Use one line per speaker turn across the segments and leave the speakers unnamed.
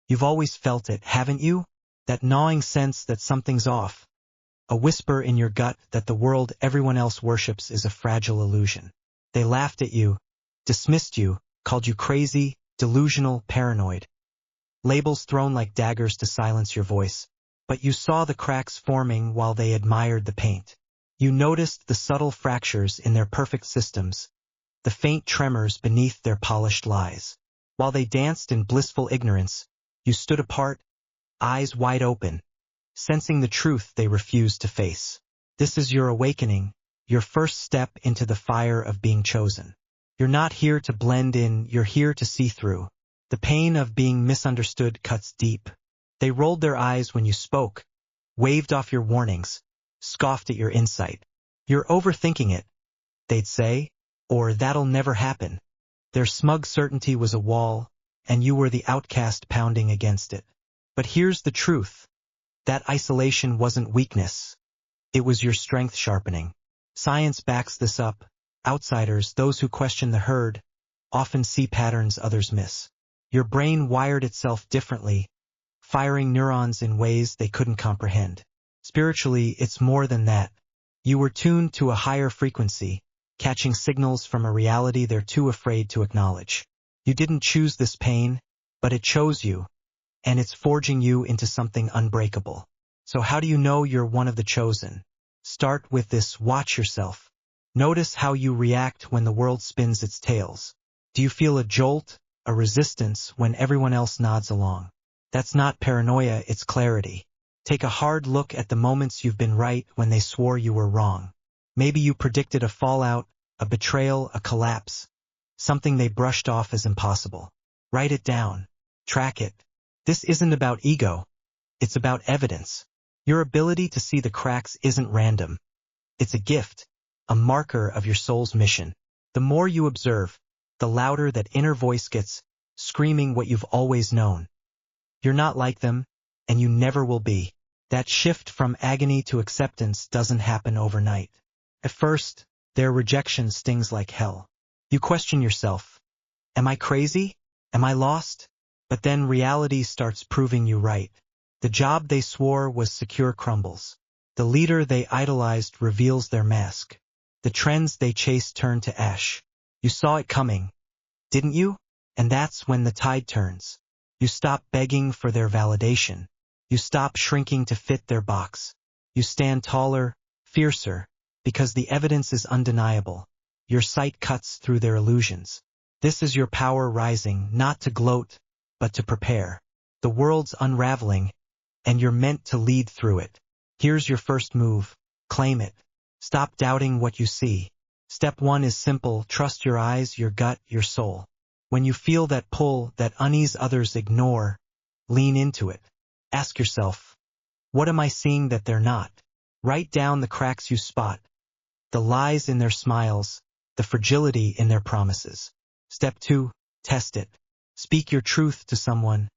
You've always felt it, haven't you? That gnawing sense that something's off. A whisper in your gut that the world everyone else worships is a fragile illusion. They laughed at you, dismissed you, called you crazy, delusional, paranoid. Labels thrown like daggers to silence your voice. But you saw the cracks forming while they admired the paint. You noticed the subtle fractures in their perfect systems, the faint tremors beneath their polished lies. While they danced in blissful ignorance, you stood apart, eyes wide open, sensing the truth they refused to face. This is your awakening, your first step into the fire of being chosen. You're not here to blend in, you're here to see through. The pain of being misunderstood cuts deep. They rolled their eyes when you spoke, waved off your warnings, scoffed at your insight. You're overthinking it, they'd say, or that'll never happen. Their smug certainty was a wall, and you were the outcast pounding against it. But here's the truth. That isolation wasn't weakness. It was your strength sharpening. Science backs this up. Outsiders, those who question the herd, often see patterns others miss. Your brain wired itself differently, firing neurons in ways they couldn't comprehend. Spiritually, it's more than that. You were tuned to a higher frequency, catching signals from a reality they're too afraid to acknowledge. You didn't choose this pain, but it chose you, and it's forging you into something unbreakable. So how do you know you're one of the chosen? Start with this: watch yourself. Notice how you react when the world spins its tales. Do you feel a jolt, a resistance when everyone else nods along? That's not paranoia, it's clarity. Take a hard look at the moments you've been right when they swore you were wrong. Maybe you predicted a fallout, a betrayal, a collapse, something they brushed off as impossible. Write it down. Track it. This isn't about ego. It's about evidence. Your ability to see the cracks isn't random. It's a gift, a marker of your soul's mission. The more you observe, the louder that inner voice gets, screaming what you've always known. You're not like them, and you never will be. That shift from agony to acceptance doesn't happen overnight. At first, their rejection stings like hell. You question yourself. Am I crazy? Am I lost? But then reality starts proving you right. The job they swore was secure crumbles. The leader they idolized reveals their mask. The trends they chased turn to ash. You saw it coming, didn't you? And that's when the tide turns. You stop begging for their validation. You stop shrinking to fit their box. You stand taller, fiercer, because the evidence is undeniable. Your sight cuts through their illusions. This is your power rising, not to gloat, but to prepare. The world's unraveling, and you're meant to lead through it. Here's your first move. Claim it. Stop doubting what you see. Step 1 is simple: trust your eyes, your gut, your soul. When you feel that pull, that unease others ignore, lean into it. Ask yourself, what am I seeing that they're not? Write down the cracks you spot, the lies in their smiles, the fragility in their promises. Step 2, test it. Speak your truth to someone,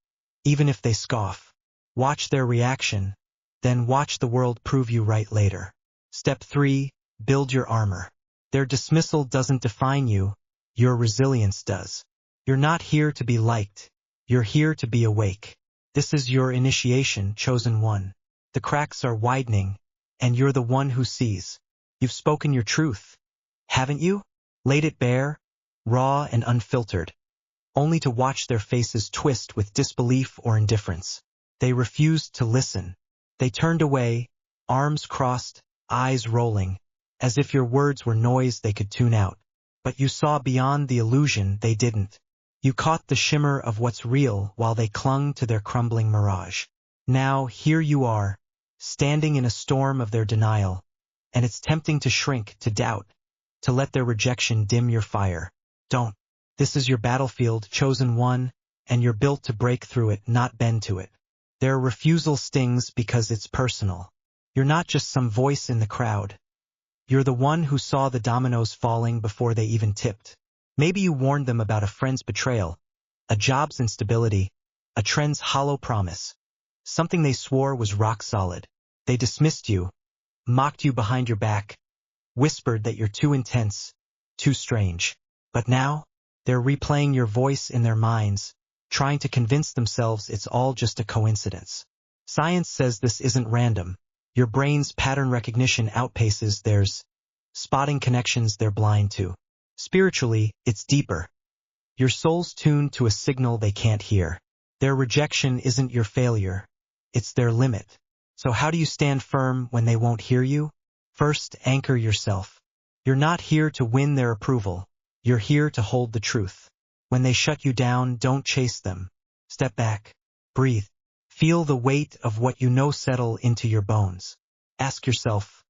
even if they scoff. Watch their reaction, then watch the world prove you right later. Step 3, build your armor. Their dismissal doesn't define you, your resilience does. You're not here to be liked, you're here to be awake. This is your initiation, chosen one. The cracks are widening, and you're the one who sees. You've spoken your truth, haven't you? Laid it bare, raw and unfiltered, only to watch their faces twist with disbelief or indifference. They refused to listen. They turned away, arms crossed, eyes rolling, as if your words were noise they could tune out. But you saw beyond the illusion, they didn't. You caught the shimmer of what's real while they clung to their crumbling mirage. Now, here you are, standing in a storm of their denial, and it's tempting to shrink, to doubt, to let their rejection dim your fire. Don't. This is your battlefield, chosen one, and you're built to break through it, not bend to it. Their refusal stings because it's personal. You're not just some voice in the crowd. You're the one who saw the dominoes falling before they even tipped. Maybe you warned them about a friend's betrayal, a job's instability, a trend's hollow promise. Something they swore was rock solid. They dismissed you, mocked you behind your back, whispered that you're too intense, too strange. But now, they're replaying your voice in their minds, trying to convince themselves it's all just a coincidence. Science says this isn't random. Your brain's pattern recognition outpaces theirs, spotting connections they're blind to. Spiritually, it's deeper. Your soul's tuned to a signal they can't hear. Their rejection isn't your failure, it's their limit. So how do you stand firm when they won't hear you? First, anchor yourself. You're not here to win their approval. You're here to hold the truth. When they shut you down, don't chase them. Step back. Breathe. Feel the weight of what you know settle into your bones. Ask yourself,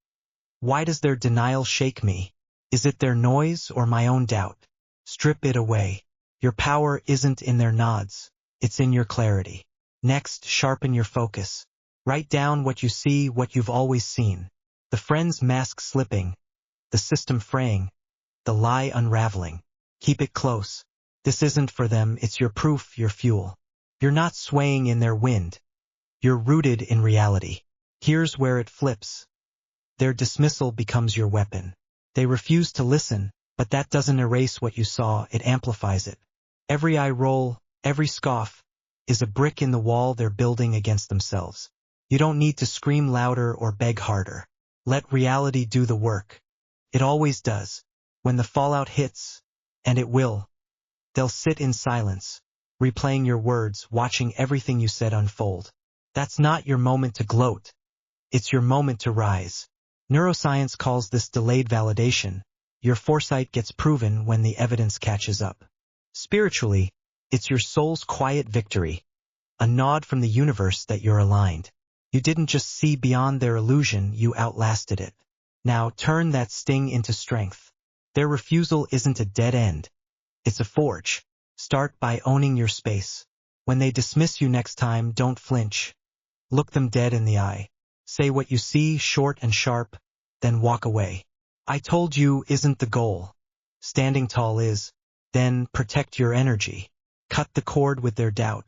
why does their denial shake me? Is it their noise or my own doubt? Strip it away. Your power isn't in their nods. It's in your clarity. Next, sharpen your focus. Write down what you see, what you've always seen. The friend's mask slipping, the system fraying, the lie unraveling. Keep it close. This isn't for them, it's your proof, your fuel. You're not swaying in their wind. You're rooted in reality. Here's where it flips. Their dismissal becomes your weapon. They refuse to listen, but that doesn't erase what you saw, it amplifies it. Every eye roll, every scoff, is a brick in the wall they're building against themselves. You don't need to scream louder or beg harder. Let reality do the work. It always does. When the fallout hits, and it will, they'll sit in silence, replaying your words, watching everything you said unfold. That's not your moment to gloat. It's your moment to rise. Neuroscience calls this delayed validation. Your foresight gets proven when the evidence catches up. Spiritually, it's your soul's quiet victory, a nod from the universe that you're aligned. You didn't just see beyond their illusion, you outlasted it. Now turn that sting into strength. Their refusal isn't a dead end. It's a forge. Start by owning your space. When they dismiss you next time, don't flinch. Look them dead in the eye. Say what you see, short and sharp, then walk away. I told you isn't the goal. Standing tall is. Then protect your energy. Cut the cord with their doubt.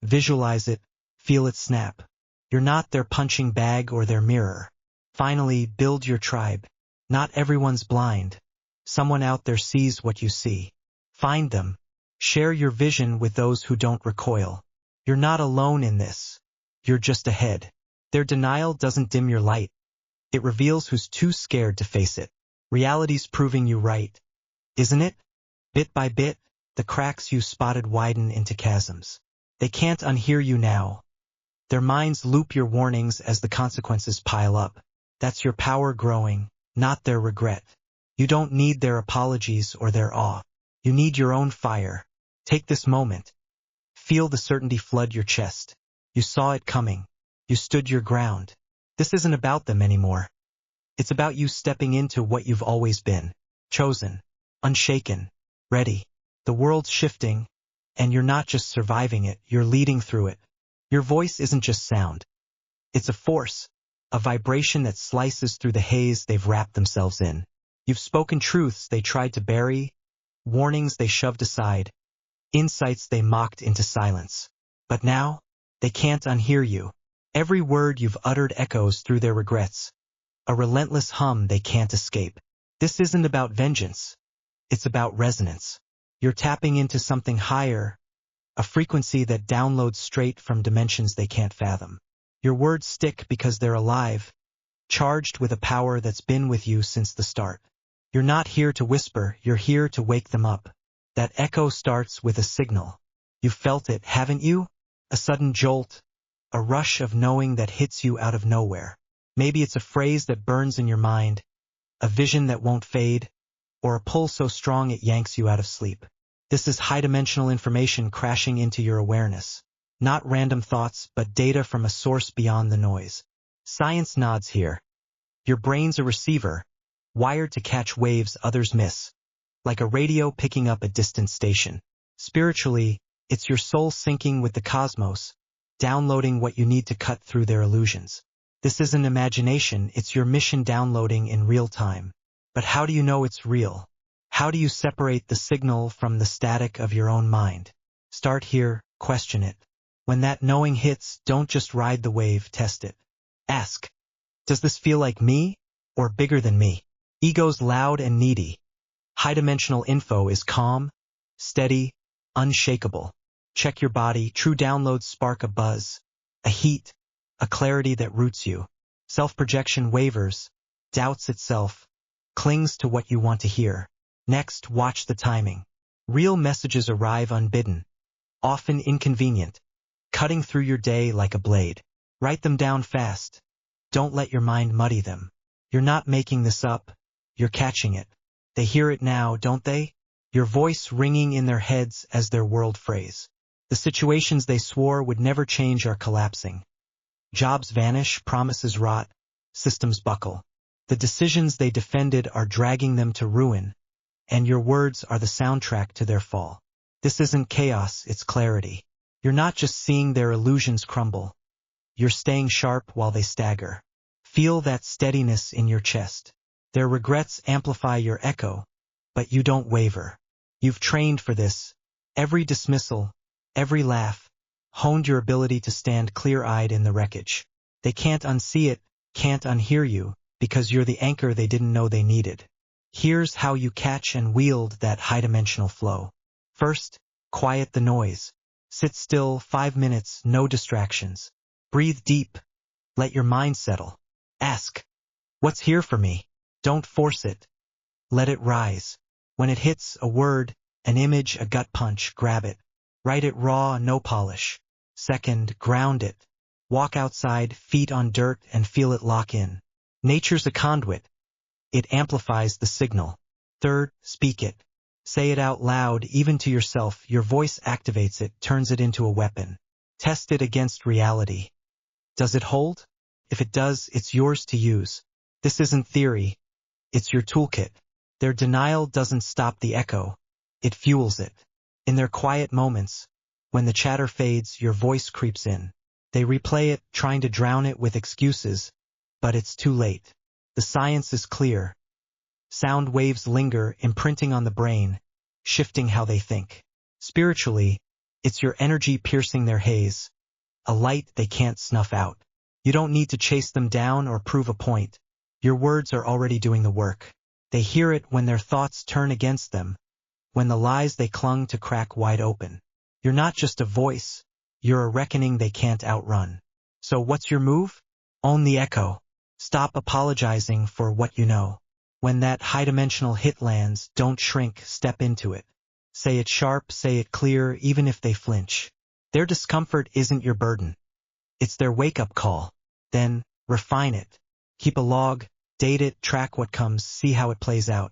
Visualize it, feel it snap. You're not their punching bag or their mirror. Finally, build your tribe. Not everyone's blind. Someone out there sees what you see. Find them. Share your vision with those who don't recoil. You're not alone in this. You're just ahead. Their denial doesn't dim your light. It reveals who's too scared to face it. Reality's proving you right, isn't it? Bit by bit, the cracks you spotted widen into chasms. They can't unhear you now. Their minds loop your warnings as the consequences pile up. That's your power growing, not their regret. You don't need their apologies or their awe. You need your own fire. Take this moment. Feel the certainty flood your chest. You saw it coming. You stood your ground. This isn't about them anymore. It's about you stepping into what you've always been. Chosen. Unshaken. Ready. The world's shifting, and you're not just surviving it, you're leading through it. Your voice isn't just sound. It's a force, a vibration that slices through the haze they've wrapped themselves in. You've spoken truths they tried to bury, warnings they shoved aside, insights they mocked into silence. But now, they can't unhear you. Every word you've uttered echoes through their regrets, a relentless hum they can't escape. This isn't about vengeance. It's about resonance. You're tapping into something higher, a frequency that downloads straight from dimensions they can't fathom. Your words stick because they're alive, charged with a power that's been with you since the start. You're not here to whisper, you're here to wake them up. That echo starts with a signal. You've felt it, haven't you? A sudden jolt, a rush of knowing that hits you out of nowhere. Maybe it's a phrase that burns in your mind, a vision that won't fade, or a pull so strong it yanks you out of sleep. This is high-dimensional information crashing into your awareness. Not random thoughts, but data from a source beyond the noise. Science nods here. Your brain's a receiver, wired to catch waves others miss, like a radio picking up a distant station. Spiritually, it's your soul syncing with the cosmos, downloading what you need to cut through their illusions. This isn't imagination, it's your mission downloading in real time. But how do you know it's real? How do you separate the signal from the static of your own mind? Start here, question it. When that knowing hits, don't just ride the wave, test it. Ask, does this feel like me, or bigger than me? Ego's loud and needy. High-dimensional info is calm, steady, unshakable. Check your body, true downloads spark a buzz, a heat, a clarity that roots you. Self-projection wavers, doubts itself, clings to what you want to hear. Next, watch the timing. Real messages arrive unbidden, often inconvenient, cutting through your day like a blade. Write them down fast. Don't let your mind muddy them. You're not making this up, you're catching it. They hear it now, don't they? Your voice ringing in their heads as their world phrase. The situations they swore would never change are collapsing. Jobs vanish, promises rot, systems buckle. The decisions they defended are dragging them to ruin, and your words are the soundtrack to their fall. This isn't chaos, it's clarity. You're not just seeing their illusions crumble. You're staying sharp while they stagger. Feel that steadiness in your chest. Their regrets amplify your echo, but you don't waver. You've trained for this. Every dismissal, every laugh, honed your ability to stand clear-eyed in the wreckage. They can't unsee it, can't unhear you, because you're the anchor they didn't know they needed. Here's how you catch and wield that high-dimensional flow. First, quiet the noise. Sit still, 5 minutes, no distractions. Breathe deep. Let your mind settle. Ask, what's here for me? Don't force it. Let it rise. When it hits, a word, an image, a gut punch, grab it. Write it raw, no polish. Second, ground it. Walk outside, feet on dirt, and feel it lock in. Nature's a conduit. It amplifies the signal. Third, speak it. Say it out loud, even to yourself. Your voice activates it, turns it into a weapon. Test it against reality. Does it hold? If it does, it's yours to use. This isn't theory. It's your toolkit. Their denial doesn't stop the echo. It fuels it. In their quiet moments, when the chatter fades, your voice creeps in. They replay it, trying to drown it with excuses, but it's too late. The science is clear. Sound waves linger, imprinting on the brain, shifting how they think. Spiritually, it's your energy piercing their haze, a light they can't snuff out. You don't need to chase them down or prove a point. Your words are already doing the work. They hear it when their thoughts turn against them, when the lies they clung to crack wide open. You're not just a voice, you're a reckoning they can't outrun. So what's your move? Own the echo. Stop apologizing for what you know. When that high-dimensional hit lands, don't shrink, step into it. Say it sharp, say it clear, even if they flinch. Their discomfort isn't your burden. It's their wake-up call. Then, refine it. Keep a log, date it, track what comes, see how it plays out.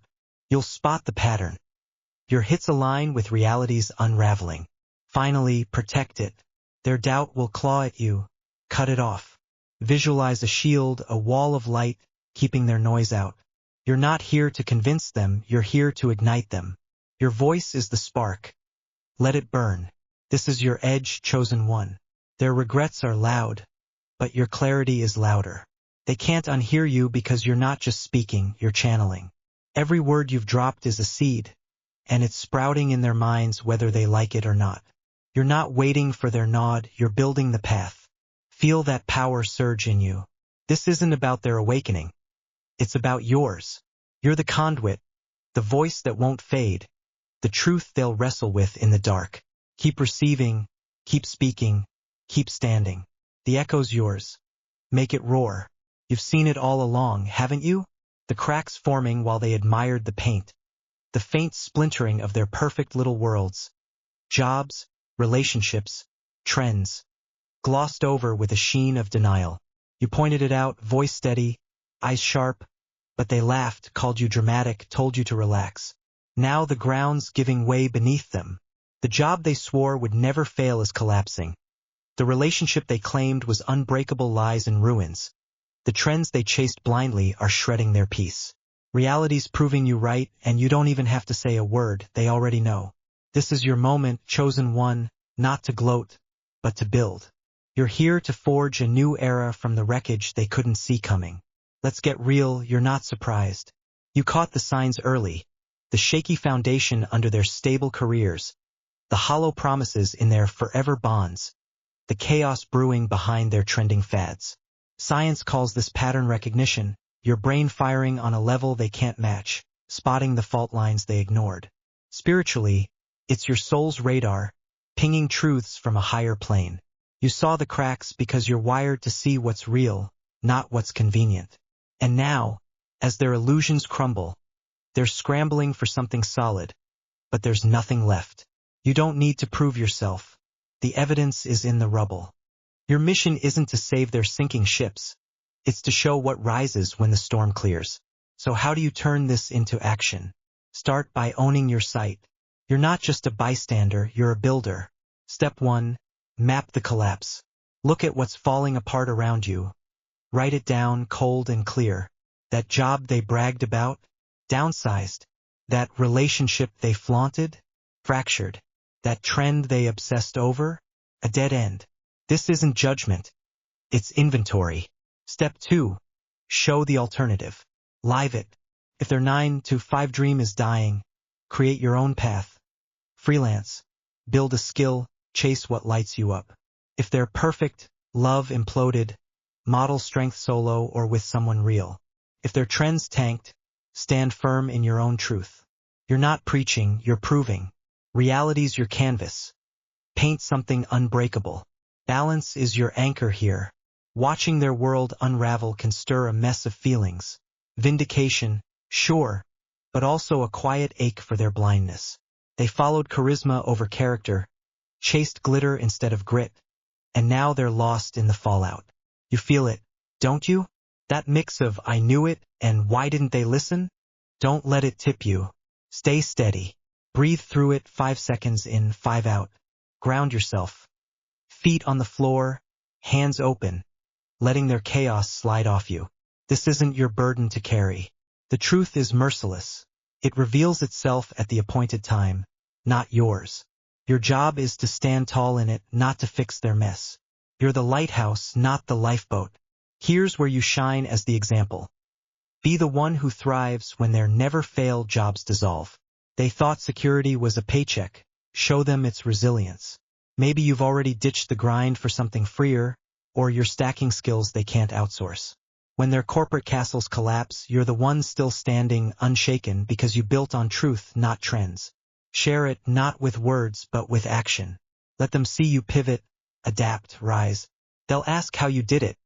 You'll spot the pattern. Your hits align with reality's unraveling. Finally, protect it. Their doubt will claw at you. Cut it off. Visualize a shield, a wall of light, keeping their noise out. You're not here to convince them, you're here to ignite them. Your voice is the spark. Let it burn. This is your edge, chosen one. Their regrets are loud, but your clarity is louder. They can't unhear you because you're not just speaking, you're channeling. Every word you've dropped is a seed, and it's sprouting in their minds whether they like it or not. You're not waiting for their nod, you're building the path. Feel that power surge in you. This isn't about their awakening. It's about yours. You're the conduit, the voice that won't fade, the truth they'll wrestle with in the dark. Keep receiving, keep speaking, keep standing. The echo's yours. Make it roar. You've seen it all along, haven't you? The cracks forming while they admired the paint. The faint splintering of their perfect little worlds. Jobs, relationships, trends. Glossed over with a sheen of denial. You pointed it out, voice steady, eyes sharp, but they laughed, called you dramatic, told you to relax. Now the ground's giving way beneath them. The job they swore would never fail is collapsing. The relationship they claimed was unbreakable lies in ruins. The trends they chased blindly are shredding their peace. Reality's proving you right, and you don't even have to say a word, they already know. This is your moment, chosen one, not to gloat, but to build. You're here to forge a new era from the wreckage they couldn't see coming. Let's get real, you're not surprised. You caught the signs early, the shaky foundation under their stable careers, the hollow promises in their forever bonds, the chaos brewing behind their trending fads. Science calls this pattern recognition, your brain firing on a level they can't match, spotting the fault lines they ignored. Spiritually, it's your soul's radar, pinging truths from a higher plane. You saw the cracks because you're wired to see what's real, not what's convenient. And now, as their illusions crumble, they're scrambling for something solid, but there's nothing left. You don't need to prove yourself. The evidence is in the rubble. Your mission isn't to save their sinking ships. It's to show what rises when the storm clears. So how do you turn this into action? Start by owning your site. You're not just a bystander, you're a builder. Step 1. Map the collapse. Look at what's falling apart around you. Write it down cold and clear. That job they bragged about? Downsized. That relationship they flaunted? Fractured. That trend they obsessed over? A dead end. This isn't judgment. It's inventory. Step 2. Show the alternative. Live it. If their 9-to-5 dream is dying, create your own path. Freelance. Build a skill, chase what lights you up. If they're perfect, love imploded, model strength solo or with someone real. If their trends tanked, stand firm in your own truth. You're not preaching, you're proving. Reality's your canvas. Paint something unbreakable. Balance is your anchor here. Watching their world unravel can stir a mess of feelings. Vindication, sure, but also a quiet ache for their blindness. They followed charisma over character, chased glitter instead of grit, and now they're lost in the fallout. You feel it, don't you? That mix of I knew it and why didn't they listen? Don't let it tip you. Stay steady. Breathe through it 5 seconds in, 5 out. Ground yourself. Feet on the floor, hands open, letting their chaos slide off you. This isn't your burden to carry. The truth is merciless. It reveals itself at the appointed time, not yours. Your job is to stand tall in it, not to fix their mess. You're the lighthouse, not the lifeboat. Here's where you shine as the example. Be the one who thrives when their never-fail jobs dissolve. They thought security was a paycheck. Show them its resilience. Maybe you've already ditched the grind for something freer, or you're stacking skills they can't outsource. When their corporate castles collapse, you're the one still standing, unshaken, because you built on truth, not trends. Share it not with words, but with action. Let them see you pivot, adapt, rise. They'll ask how you did it,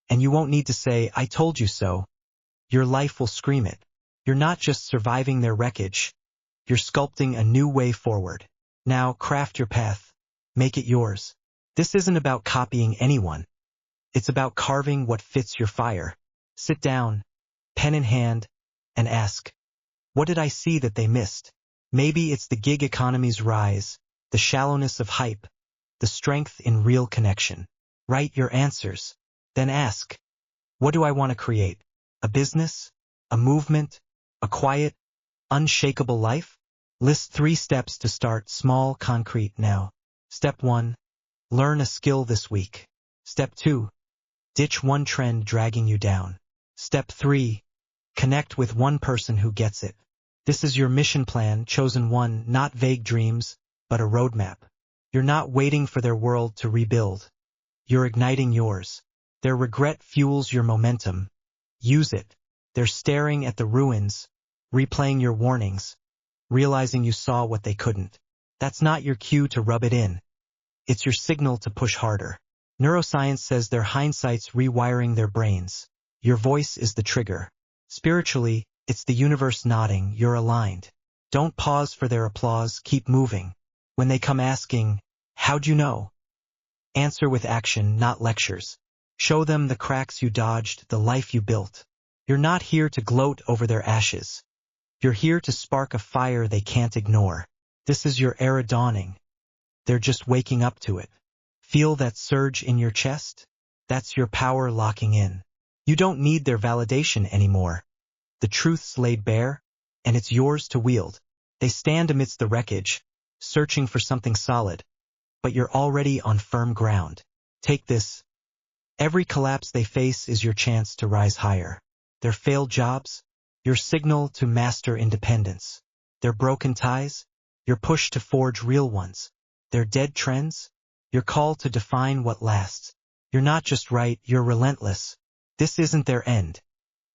and you won't need to say, I told you so. Your life will scream it. You're not just surviving their wreckage. You're sculpting a new way forward. Now craft your path. Make it yours. This isn't about copying anyone. It's about carving what fits your fire. Sit down, pen in hand, and ask, what did I see that they missed? Maybe it's the gig economy's rise, the shallowness of hype, the strength in real connection. Write your answers. Then ask, what do I want to create? A business? A movement? A quiet, unshakable life? List 3 steps to start small, concrete now. Step 1. Learn a skill this week. Step 2. Ditch one trend dragging you down. Step 3. Connect with one person who gets it. This is your mission plan, chosen one, not vague dreams, but a roadmap. You're not waiting for their world to rebuild. You're igniting yours. Their regret fuels your momentum. Use it. They're staring at the ruins, replaying your warnings, realizing you saw what they couldn't. That's not your cue to rub it in. It's your signal to push harder. Neuroscience says their hindsight's rewiring their brains. Your voice is the trigger. Spiritually, it's the universe nodding, you're aligned. Don't pause for their applause, keep moving. When they come asking, how'd you know? Answer with action, not lectures. Show them the cracks you dodged, the life you built. You're not here to gloat over their ashes. You're here to spark a fire they can't ignore. This is your era dawning. They're just waking up to it. Feel that surge in your chest? That's your power locking in. You don't need their validation anymore. The truth's laid bare, and it's yours to wield. They stand amidst the wreckage, searching for something solid, but you're already on firm ground. Take this. Every collapse they face is your chance to rise higher. Their failed jobs, your signal to master independence. Their broken ties, your push to forge real ones. Their dead trends, your call to define what lasts. You're not just right, you're relentless. This isn't their end.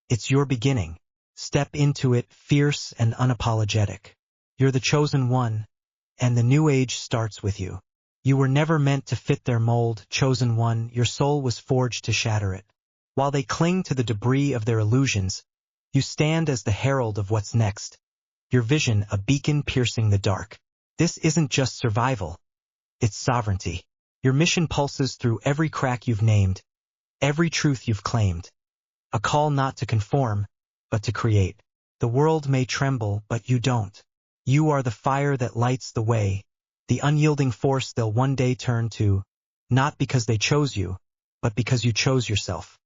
It's your beginning. Step into it fierce and unapologetic. You're the chosen one, and the new age starts with you. You were never meant to fit their mold, chosen one, your soul was forged to shatter it. While they cling to the debris of their illusions, you stand as the herald of what's next, your vision a beacon piercing the dark. This isn't just survival, it's sovereignty. Your mission pulses through every crack you've named, every truth you've claimed. A call not to conform, but to create. The world may tremble, but you don't. You are the fire that lights the way, the unyielding force they'll one day turn to, not because they chose you, but because you chose yourself.